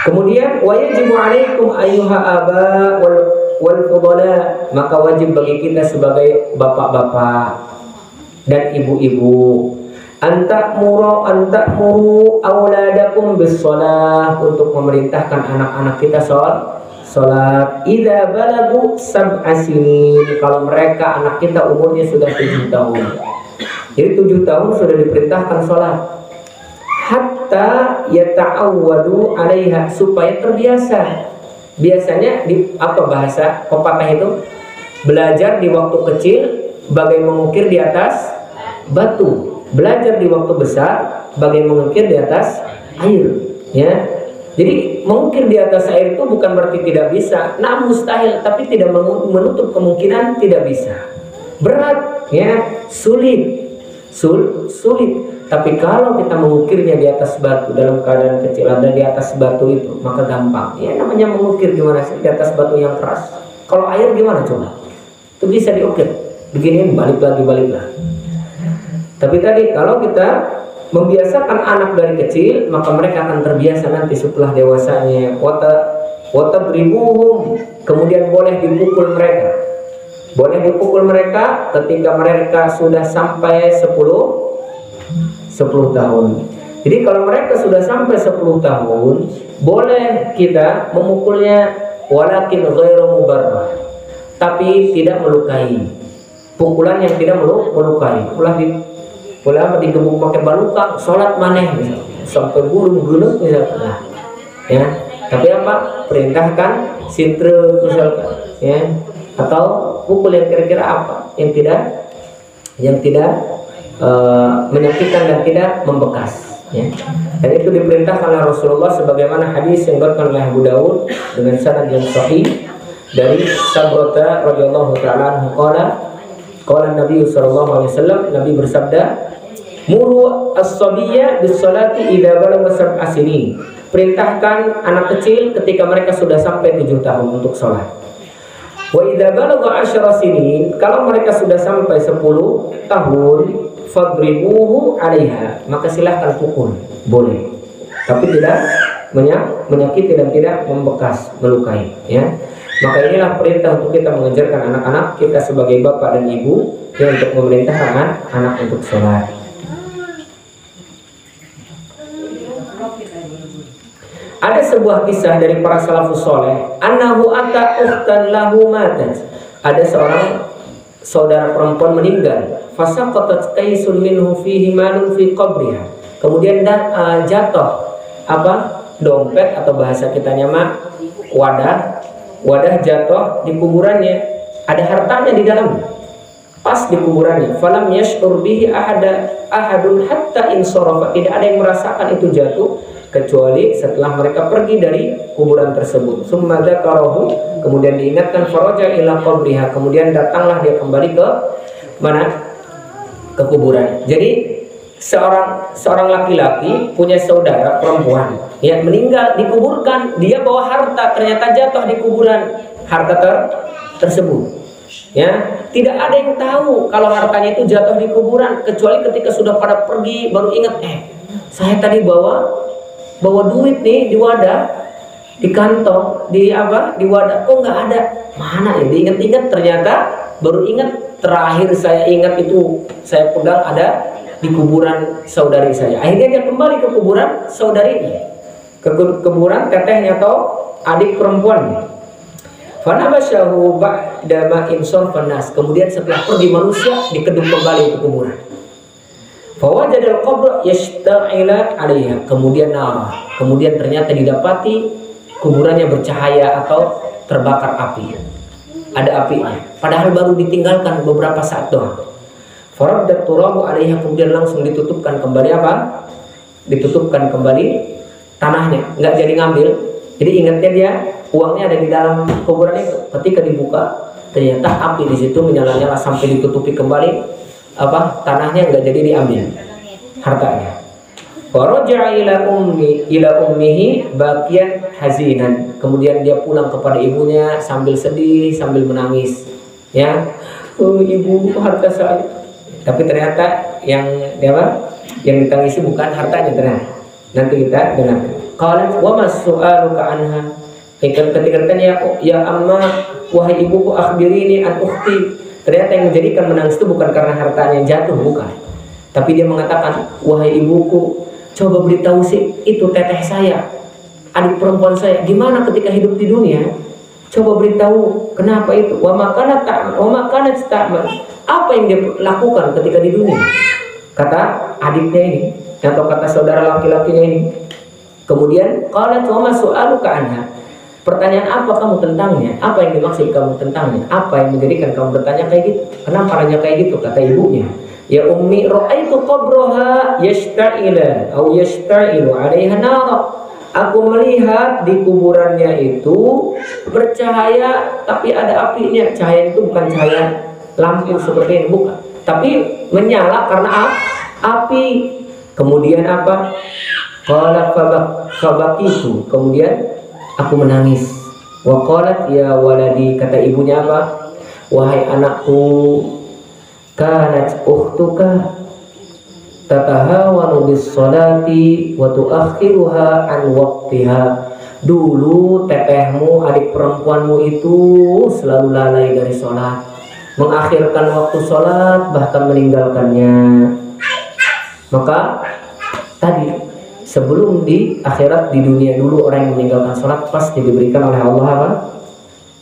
Kemudian wa yajibu 'alaikum ayyuha aba wal fudala, maka wajib bagi kita sebagai bapak-bapak dan ibu-ibu antakmuru auladakum bis shalah, untuk memerintahkan anak-anak kita salat idza balagu sab'a sinin, kalau mereka anak kita umurnya sudah 7 tahun. Jadi 7 tahun sudah diperintahkan salat. Hatta yata'awwadu 'alaiha, supaya terbiasa. Biasanya di apa bahasa pepatah itu, belajar di waktu kecil bagai mengukir di atas batu, belajar di waktu besar bagai mengukir di atas air, ya. Jadi mengukir di atas air itu bukan berarti tidak bisa, nah mustahil, tapi tidak menutup kemungkinan tidak bisa. Berat, ya, sulit. Tapi kalau kita mengukirnya di atas batu dalam keadaan kecil, ada di atas batu itu, maka gampang. Ya, namanya mengukir gimana sih di atas batu yang keras? Kalau air gimana coba? Itu bisa diukir. Beginiin, balik lagi. Tapi tadi kalau kita membiasakan anak dari kecil, maka mereka akan terbiasa nanti setelah dewasanya. Wata beribuhum, kemudian boleh dipukul mereka. Boleh dipukul mereka ketika mereka sudah sampai 10 tahun. Jadi kalau mereka sudah sampai 10 tahun, boleh kita memukulnya, walakin ghairu mubarrah, tapi tidak melukai. Pukulan yang tidak melukai. Ulah digebuk pakai baluka, sholat maneh misalnya, sampai gulung misalnya. Ya, tapi apa? Perintahkan sintre misalkan, ya. Atau pukul yang kira-kira apa? Yang tidak menyakitkan dan tidak membekas, ya. Dan itu diperintahkan oleh Rasulullah sebagaimana hadis yang diriwayatkan oleh Abu Daud dengan sanad yang sahih dari Sabrata radhiyallahu ta'ala qala Nabi sallallahu alaihi wasallam, Nabi bersabda, muru as-sabiyya bis-salati idza balagha sab'a sinin, perintahkan anak kecil ketika mereka sudah sampai 7 tahun untuk salat. Wa idza balagha 10 sinin, kalau mereka sudah sampai 10 tahun, fadribuhu 'alaiha, maka silahkan pukul, boleh. Tapi tidak menyakiti dan tidak membekas, melukai, ya. Maka inilah perintah untuk kita mengajarkan anak-anak kita sebagai bapak dan ibu, ya, untuk memerintahkan anak untuk sholat. Ada sebuah kisah dari para salafus soleh, annahu ata ukhtan lahu matat. Ada seorang saudara perempuan meninggal, fasaqatat qaisun minhu fihi malun fi qabriha. kemudian jatuh apa dompet atau bahasa kitanya mah wadah jatuh di kuburannya, ada hartanya di dalamnya. Pas di kuburannya, falam yash'ur bihi ahadun hatta insarafa, tidak ada yang merasakan itu jatuh kecuali setelah mereka pergi dari kuburan tersebut. Summa dzakarahu, kemudian diingatkan, faraja ila qabriha, kemudian datanglah dia kembali ke mana? Ke kuburan. Jadi seorang laki-laki punya saudara perempuan yang meninggal, dikuburkan, dia bawa harta, ternyata jatuh di kuburan harta tersebut. Ya, tidak ada yang tahu kalau hartanya itu jatuh di kuburan kecuali ketika sudah pada pergi baru ingat, saya tadi bawa duit nih di wadah, di kantong, di wadah, kok nggak ada, mana ya, diingat-ingat, ternyata baru ingat, terakhir saya ingat itu saya pegang ada di kuburan saudari saya. Akhirnya dia kembali ke kuburan saudarinya, ke kuburan tetehnya atau adik perempuannya. Fanabasyahu ba'da ma insarfan nas, kemudian setelah pergi manusia dikeduk kembali ke kuburan. Fawajadal qabra yashta'ila 'alaiha, kemudian ternyata didapati kuburannya bercahaya atau terbakar api. Ada apinya, padahal baru ditinggalkan beberapa saat doang. Faraddat turabu 'alaiha, kemudian langsung ditutupkan kembali ditutupkan kembali tanahnya, nggak jadi ngambil. Jadi ingatnya dia uangnya ada di dalam kuburan itu. Ketika dibuka, ternyata api di situ menyala-nyala sampai ditutupi kembali tanahnya, nggak jadi diambil hartanya. Faraja'a ila ummihi baqiyan hazinan, kemudian dia pulang kepada ibunya sambil sedih, sambil menangis. Ya, ibu, harta saya. Tapi ternyata yang ditangisi bukan hartanya, ternyata. Nanti kita dengar. Qalat wa mas-su'aluka anha, ketika ditanya, ya amma, wahai ibuku, akhbirini an ukhti. Ternyata yang menjadikan menangis itu bukan karena hartanya jatuh, bukan. Tapi dia mengatakan, wahai ibuku, coba beritahu sih, itu teteh saya, adik perempuan saya, gimana ketika hidup di dunia? Coba beritahu kenapa itu. Wa makanat ta'mal, apa yang dia lakukan ketika di dunia? Kata adiknya ini, atau kata saudara laki-lakinya ini. Kemudian qalat wa ma su'aluka anha, pertanyaan apa kamu tentangnya? Apa yang dimaksud kamu tentangnya? Apa yang menjadikan kamu bertanya kayak gitu? Kenapa nanya kayak gitu? Kata ibunya, ya ummi, ra'aitu qabraha yashta'ilu 'alaiha nara. Aku melihat di kuburannya itu bercahaya tapi ada apinya. Cahaya itu bukan cahaya lampu seperti ini, bukan, tapi menyala karena api. Kemudian apa? Qalat fabakitu, kemudian aku menangis. Wa qalat ya waladi, kata ibunya apa? Wahai anakku, kanat ukhtuka tatahawanu bis salati wa tuakhiruha an waqtiha. Dulu tetehmu, adik perempuanmu itu selalu lalai dari sholat, mengakhirkan waktu sholat, bahkan meninggalkannya. Maka tadi sebelum di akhirat, di dunia dulu orang yang meninggalkan sholat pasti diberikan oleh Allah apa?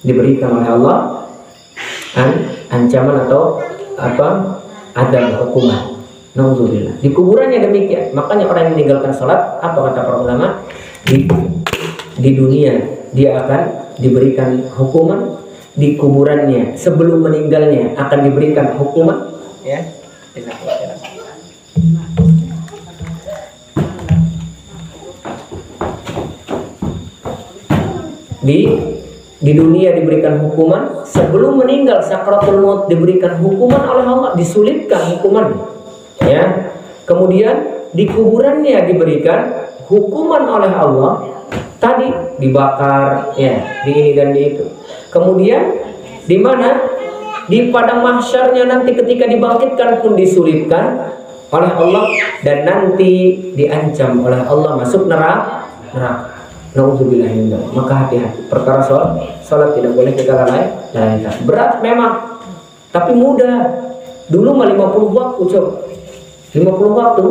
Diberikan oleh Allah ancaman atau adab, hukuman. Nauzubillah. Di kuburannya demikian. Makanya orang yang meninggalkan sholat, apa kata para ulama? Di dunia dia akan diberikan hukuman, di kuburannya sebelum meninggalnya akan diberikan hukuman. Ya. Di dunia diberikan hukuman, sebelum meninggal sakratul maut diberikan hukuman oleh Allah, disulitkan hukumannya, ya. Kemudian di kuburannya diberikan hukuman oleh Allah, tadi dibakar, ya, di ini dan di itu. Kemudian di mana? Di padang mahsyarnya nanti ketika dibangkitkan pun disulitkan oleh Allah, dan nanti diancam oleh Allah masuk neraka. Nauzubillah. Maka hati-hati perkara sholat tidak boleh kita lalaikan. Berat memang, tapi mudah. Dulu mah 50 waktu, coba 50 waktu,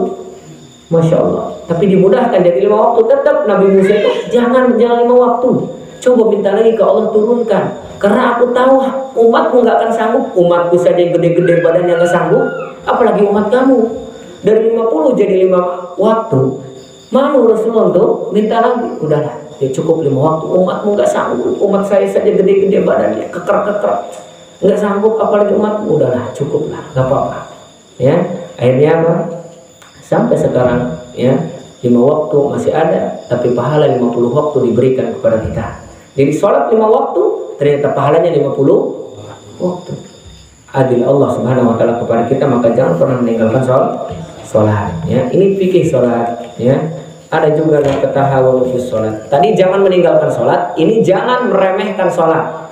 Masya Allah. Tapi dimudahkan jadi 5 waktu. Tetap Nabi Musa itu jangan 5 waktu. Coba minta lagi ke Allah turunkan, karena aku tahu umatmu nggak akan sanggup. Umatku saja yang gede-gede badannya nggak sanggup, apalagi umat kamu. dari 50 jadi 5 waktu. Malu Rasulullah tuh minta lagi, udahlah ya cukup 5 waktu, umatmu nggak sanggup, umat saya saja gede-gede badannya, keker-keker, nggak sanggup apalagi umatmu, udahlah cukuplah, nggak apa-apa. Ya, akhirnya apa? Sampai sekarang ya 5 waktu masih ada, tapi pahala 50 waktu diberikan kepada kita. Jadi sholat 5 waktu, ternyata pahalanya 50 waktu. Adil Allah Subhanahu wa taala kepada kita, maka jangan pernah meninggalkan sholat. Ya, ini fikih sholat. Ya, ada juga yang ketahawun fi sholat. Tadi jangan meninggalkan sholat, ini jangan meremehkan sholat.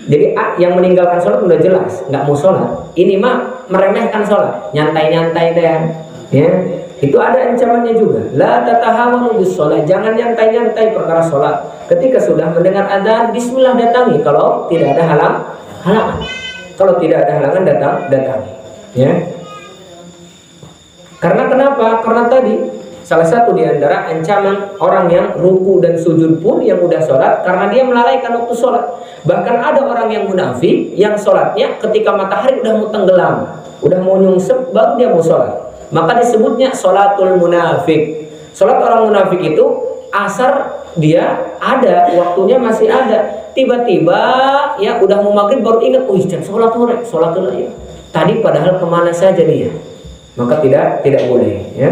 Jadi yang meninggalkan sholat udah jelas, nggak mau sholat. Ini mah meremehkan sholat, nyantai-nyantai deh. Ya, itu ada ancamannya juga. La tatahawanu bis sholat, jangan nyantai-nyantai perkara sholat. Ketika sudah mendengar adzan, bismillah datangi. Kalau tidak ada halangan. Kalau tidak ada halangan datangi. Ya. Karena kenapa? Karena tadi salah satu di antara ancaman orang yang ruku dan sujud pun yang udah sholat karena dia melalaikan waktu sholat. Bahkan ada orang yang munafik yang sholatnya ketika matahari udah mau tenggelam, udah mau nyungsep baru dia mau sholat. Maka disebutnya sholatul munafik. Sholat orang munafik itu asar dia ada, waktunya masih ada. Tiba-tiba ya udah mau maghrib baru ingat, oh jangan sholat dulu ya. Tadi padahal kemana saja dia. Maka tidak boleh ya.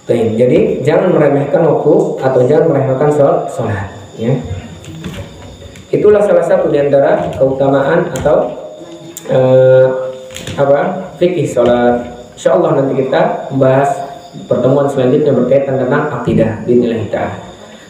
Jadi jangan meremehkan waktu atau jangan meremehkan sholat ya. Itulah salah satu di antara keutamaan atau fikih sholat. Insyaallah nanti kita membahas pertemuan selanjutnya berkaitan tentang akidah biidznillah ta'ala.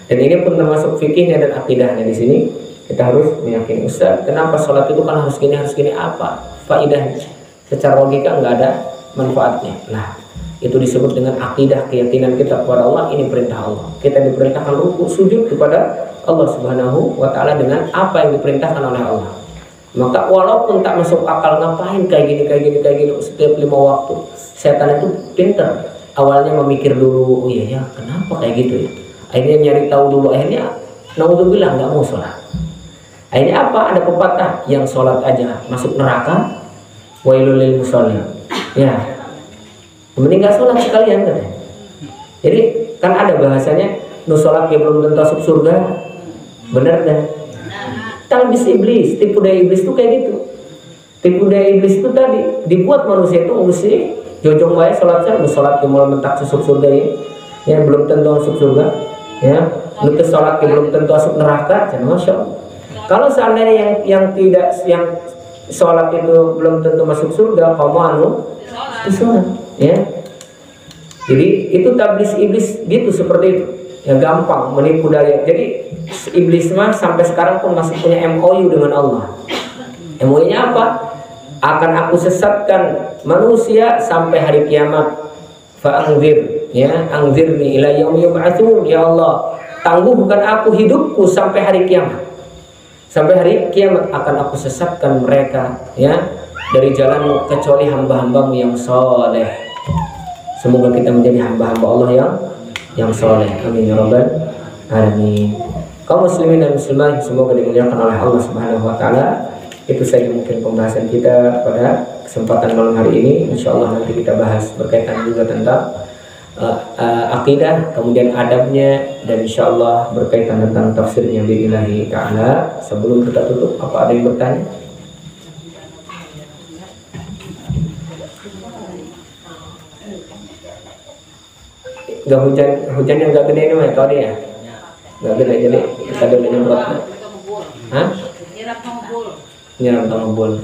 Dan ini pun termasuk fikihnya dan akidahnya. Di sini kita harus meyakini, Ustaz, kenapa sholat itu kan harus gini apa faedahnya? Secara logika nggak ada manfaatnya. Nah, itu disebut dengan akidah, keyakinan kita kepada Allah. Ini perintah Allah. Kita diperintahkan ruku sujud kepada Allah Subhanahu wa taala dengan apa yang diperintahkan oleh Allah. Maka walaupun tak masuk akal, ngapain kayak gini setiap 5 waktu. Setan itu pintar. Awalnya memikir dulu, oh iya ya, kenapa kayak gitu ya? Akhirnya nyari tahu dulu, akhirnya naudzubillah nggak mau sholat. Akhirnya apa? Ada pepatah, yang sholat aja masuk neraka, wailul lil musallin. Ya, mending nggak sholat sekalian kan? Jadi kan ada bahasanya, nu sholat ya belum tentu masuk surga, bener kan? Talbis iblis, tipu daya iblis itu kayak gitu. Tipu daya iblis itu tadi dibuat manusia itu mesti jojong wae sholatnya, sholat di mulai mentak masuk surga ya belum tentu masuk surga. Ya, nutus sholat belum tentu masuk neraka, jangan masya Allah. Kalau seandainya yang sholat itu belum tentu masuk surga, kamu sholat, ya. Jadi itu tablis iblis gitu seperti itu, ya gampang menipu daya. Jadi iblis mah sampai sekarang pun masih punya MOU dengan Allah. MOU-nya apa? Akan aku sesatkan manusia sampai hari kiamat. Fa'angzir, ya, angzirni ila yaumi yub'atsun, ya Allah, tangguhkan aku hidupku sampai hari kiamat. Sampai hari kiamat akan aku sesatkan mereka, ya, dari jalanmu kecuali hamba-hambamu yang soleh. Semoga kita menjadi hamba-hamba Allah yang soleh. Amin ya rabbal alamin. Kaum muslimin dan muslimat semoga dimuliakan oleh Allah Subhanahu wa taala. Itu saja mungkin pembahasan kita pada kesempatan malam hari ini. Insyaallah nanti kita bahas berkaitan juga tentang akidah, kemudian adabnya, dan insyaallah berkaitan tentang tafsirnya billahi ta'ala. Sebelum kita tutup, apa ada yang bertanya? Gak hujannya gak gede ini mah tadi ya? Gak gede jadi kita ada nyemprot. Hah? Nyiram tanggul.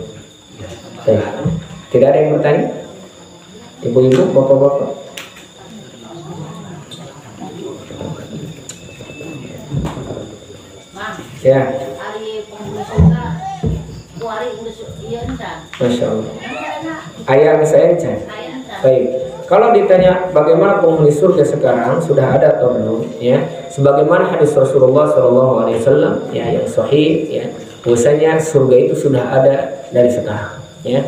Tidak ada yang bertanya? Ibu-ibu, bapak-bapak? Ya. Masya Allah. Ayah saya Chan. Baik. Kalau ditanya bagaimana penghuni surga sekarang, sudah ada atau belum? Ya. Sebagaimana hadis Rasulullah SAW, ya, yang sahih, ya, bahwasanya surga itu sudah ada dari sekarang. Ya.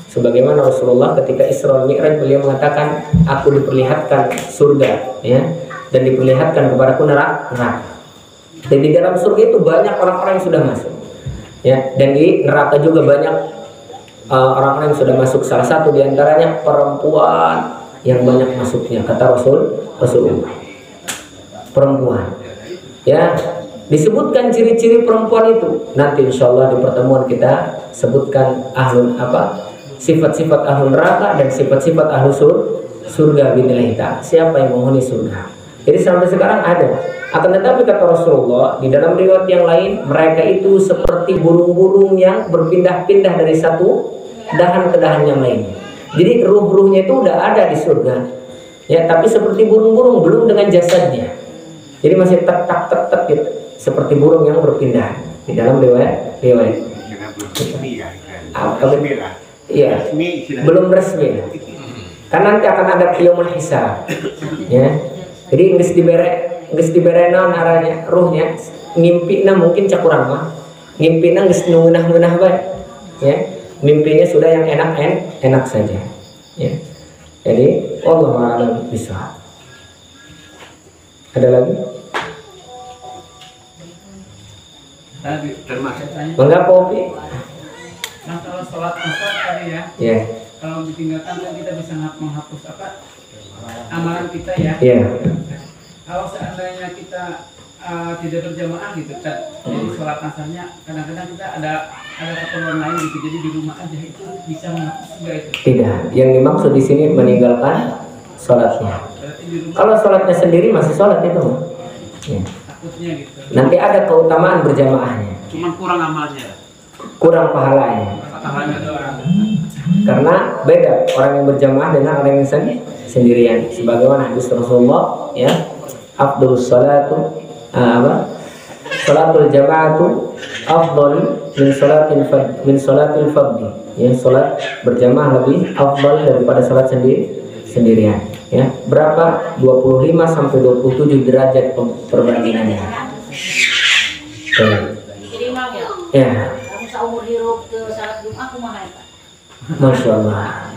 Sebagaimana Rasulullah ketika Isra Mi'raj beliau mengatakan, aku diperlihatkan surga, ya, dan diperlihatkan kepadaku neraka. Dan di dalam surga itu banyak orang-orang yang sudah masuk. Ya, dan di neraka juga banyak orang-orang yang sudah masuk. Salah satu diantaranya perempuan yang banyak masuknya, kata Rasulullah. Perempuan. Ya, disebutkan ciri-ciri perempuan itu. Nanti insya Allah di pertemuan kita sebutkan sifat-sifat ahlul neraka dan sifat-sifat ahlul surga billahi ta'ala. Siapa yang menghuni surga? Jadi sampai sekarang ada. Akan tetapi kata Rasulullah di dalam riwayat yang lain, mereka itu seperti burung-burung yang berpindah-pindah dari satu dahan ke dahan yang lain. Jadi ruh-ruhnya itu udah ada di surga. Ya, tapi seperti burung-burung, belum dengan jasadnya. Jadi masih tek-tek gitu, seperti burung yang berpindah di dalam riwayat. Iya, belum resmi. Kan nanti akan ada yaumul hisab. Ya. Jadi geus dibere naon aranya ruhnya ngimpina mungkin cakurang mah. Ngimpina geus ngeunah-ngeunah bae. Ya. Mimpinya sudah yang enak saja. Ya. Jadi wallahu a'lam bishawab. Ada lagi? Tadi termasuk Mengapa Opi? masalah sholat asar tadi ya. Ya. Kalau ditinggalkan kan kita bisa menghapus amalan kita ya. Ya. Kalau seandainya kita tidak berjamaah gitu kan, jadi sholat asarnya kadang-kadang kita ada keperluan lain gitu, jadi di rumah aja itu bisa menghapus juga itu. Tidak. Yang dimaksud di sini meninggalkan sholatnya. Kalau sholatnya sendiri masih sholat itu. Ya. Takutnya gitu. Nanti ada keutamaan berjamaahnya. Cuman kurang amalnya. Kurang pahalanya. Pahalanya doang. Karena beda orang yang berjamaah dengan orang yang sendirian. Sebagaimana hadis Rasulullah, ya, afdhalus salatu salatul jama'atu afdhal min salatil fardhi. Ya, salat berjamaah lebih afdal daripada salat sendirian. Ya, berapa? 25 sampai 27 derajat perbandingannya. Jadi Mang Ya. kamu seumur hidup ke salat Jumat kumaha eta? Masya Allah.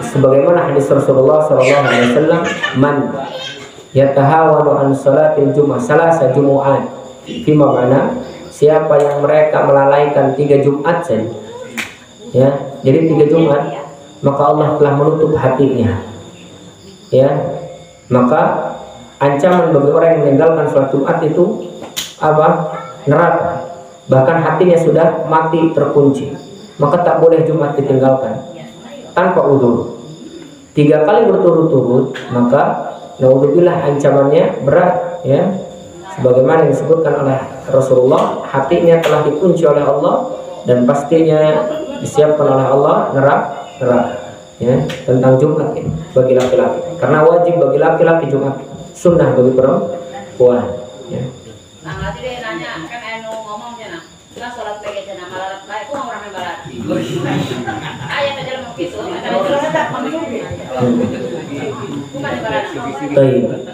Sebagaimana hadis Rasulullah SAW, man yatahawanu an salatil Jumat salasa jumu'at. Fima mana? Siapa yang mereka melalaikan 3 Jumat saja. Ya, jadi 3 Jumat, maka Allah telah menutup hatinya. Ya, maka ancaman bagi orang yang meninggalkan sholat Jumat itu apa? Neraka. Bahkan hatinya sudah mati terkunci. Maka tak boleh Jumat ditinggalkan tanpa udzur. 3 kali berturut-turut, maka naudzubillah ancamannya berat, ya. Sebagaimana disebutkan oleh Rasulullah, hatinya telah dikunci oleh Allah dan pastinya disiapkan oleh Allah neraka. Ya, tentang Jumat ini bagi laki-laki. Karena wajib bagi laki-laki Jumat, sunnah bagi perempuan. Ya. Nah, nanti dia nanya kan anu ngomongnya nah. Kita sholat pagi cenah malah bae ku ngomong barat. Aya aja mau kitu. Bukan barat.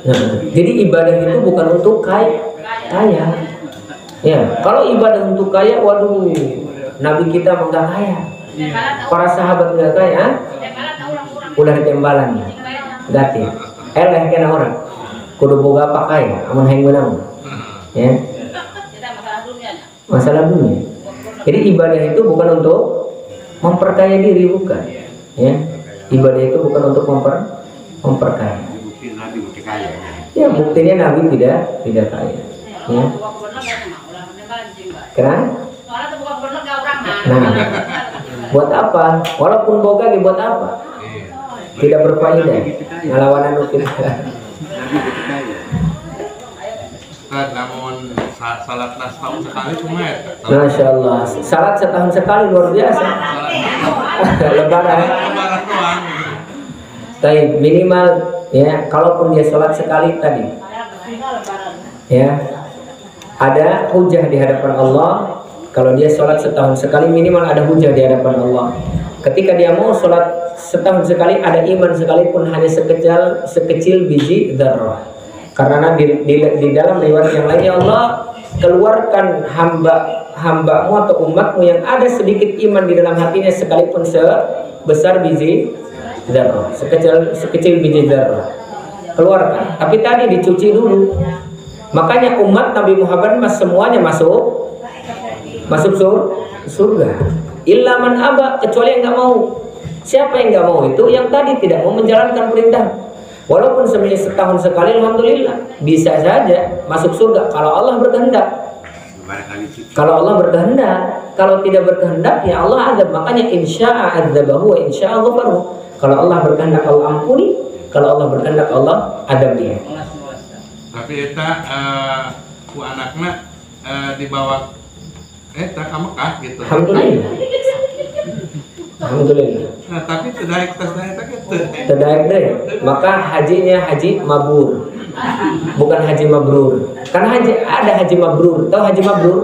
Nah, jadi ibadah itu bukan untuk kaya. Ya, kalau ibadah untuk kaya, waduh, Nabi kita enggak kaya. Para sahabat enggak kaya, ulah ditembalan. Gati. Eleh kena orang. Kudu boga apa kaya, amun hayang menang. Ya. Masalah dunia. Jadi ibadah itu bukan untuk memperkaya diri, bukan. Ya. Ibadah itu bukan untuk memperkaya. Ya, buktinya Nabi tidak kaya. Ya. Kenapa? Nah, buat apa? Walaupun boga dibuat apa? Tidak berfaedah. Ngelawan anu kita. Namun salat setahun sekali cuma ya. Masya Allah, salat setahun sekali luar biasa. Lebaran. Lebaran doang. Tapi minimal ya, kalaupun dia sholat sekali tadi, ya ada hujah di hadapan Allah. Kalau dia sholat setahun sekali, minimal ada hujah di hadapan Allah. Ketika dia mau sholat setahun sekali, ada iman sekalipun hanya sekecil biji dzarrah. Karena di dalam riwayat yang lain, ya Allah, keluarkan hambamu atau umatmu yang ada sedikit iman di dalam hatinya sekalipun sebesar biji dzarrah, sekecil biji dzarrah. Keluarkan. Tapi tadi dicuci dulu. Makanya umat Nabi Muhammad semuanya masuk surga. Illa man aba, kecuali yang nggak mau. Siapa yang nggak mau itu? Yang tadi tidak mau menjalankan perintah. Walaupun setahun sekali, alhamdulillah bisa saja masuk surga kalau Allah berkehendak. Kalau Allah berkehendak, kalau tidak berkehendak ya Allah azab. Makanya insya'a adzabahu wa insya'a ghafaru. Kalau Allah berkehendak Allah ampuni, kalau Allah berkehendak Allah adab dia. Tapi eta ku anakna dibawa eta ka Mekah gitu. Alhamdulillah. Alhamdulillah. Nah, tapi terdaik tas eta gitu. Terdaik deh. Maka hajinya haji mabrur. Bukan haji mabrur. Karena ada haji mabrur. Tahu haji mabrur?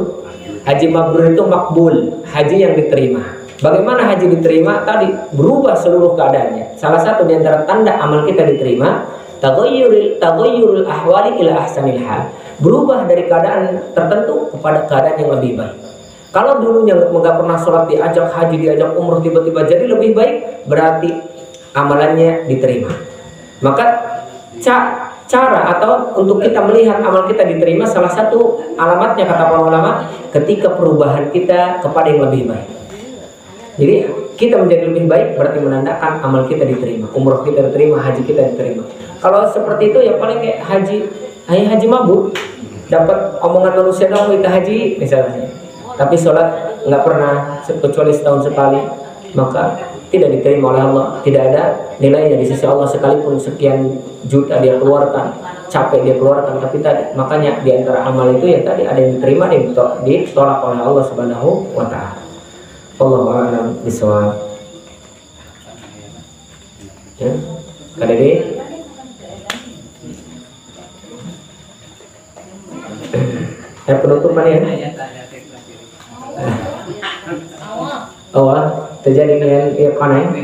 Haji mabrur itu makbul, haji yang diterima. Bagaimana haji diterima? Tadi berubah seluruh keadaannya. Salah satu di antara tanda amal kita diterima, taghayyurul ahwali ila ahsanil hal. Berubah dari keadaan tertentu kepada keadaan yang lebih baik. Kalau dulunya nggak pernah sholat, diajak haji, diajak umroh, tiba-tiba jadi lebih baik, berarti amalannya diterima. Maka cara atau untuk kita melihat amal kita diterima, salah satu alamatnya kata para ulama, ketika perubahan kita kepada yang lebih baik. Jadi kita menjadi lebih baik berarti menandakan amal kita diterima, umroh kita diterima, haji kita diterima. Kalau seperti itu ya paling kayak haji mabuk, dapat omongan manusia dong kita haji misalnya. Tapi sholat nggak pernah kecuali setahun sekali, maka tidak diterima oleh Allah. Tidak ada nilainya di sisi Allah sekalipun sekian juta dia keluarkan, capek dia keluarkan, tapi tadi makanya di antara amal itu ya tadi ada yang diterima, ada yang ditolak oleh Allah Subhanahu wa taala. Wallahu a'lam bishawab. Ya, KDD. Penutupan ya. Terjadi dengan iqanah.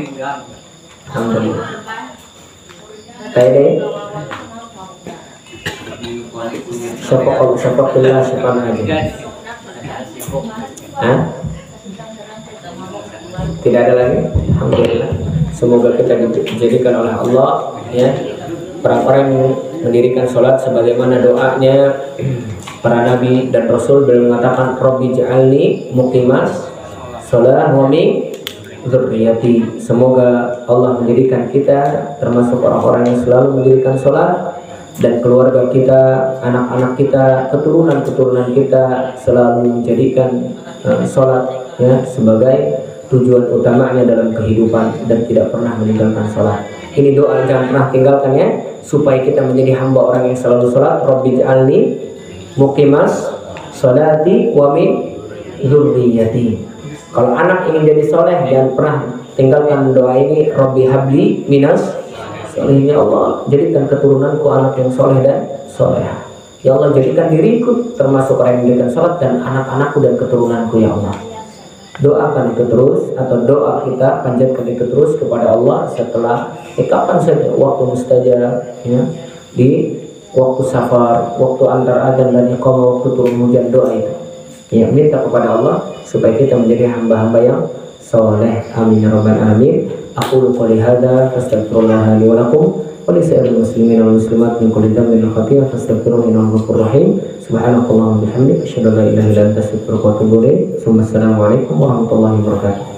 Alhamdulillah. KDD. Syafaqullah syafaqana aja. Hah? Tidak ada lagi. Alhamdulillah. Semoga kita dijadikan oleh Allah ya orang-orang yang mendirikan sholat sebagaimana doanya para nabi dan rasul. Beliau mengatakan Rabbi ja'alni muqimas sholat wa min dzurriyyati. Semoga Allah menjadikan kita termasuk orang-orang yang selalu mendirikan sholat, dan keluarga kita, anak-anak kita, keturunan-keturunan kita selalu menjadikan sholat ya sebagai tujuan utamanya dalam kehidupan dan tidak pernah meninggalkan sholat. Ini doa jangan pernah tinggalkan ya, supaya kita menjadi hamba orang yang selalu sholat. Rabbi ja'alni muqimas sholati wa min dzurriyyati. Kalau anak ingin jadi soleh, jangan pernah tinggalkan doa ini. Rabbi habli minas sholihin. Ya Allah, jadikan keturunanku anak yang soleh dan solehah. Ya Allah, jadikan diriku termasuk orang yang mendirikan sholat dan anak-anakku dan keturunanku ya Allah. Doakan itu terus, atau doa kita panjatkan itu terus kepada Allah setelah kapan saja waktu mustajab ya, di waktu safar, waktu antar adzan dan iqamah, waktu turun hujan, doa itu ya minta kepada Allah supaya kita menjadi hamba-hamba yang soleh. Amin ya rabbal alamin. Aqulu qouli hadza fastaghfirullah li wa lakum wa li sa'iril muslimin wal muslimat min kulli dhanbin wa khati'ah fastaghfiruhu innahu ghafurur rahim. Subhanakallahumma wa bihamdika asyhadu an la ilaha illa anta astaghfiruka wa atubu ilaik. Assalamualaikum warahmatullahi wabarakatuh.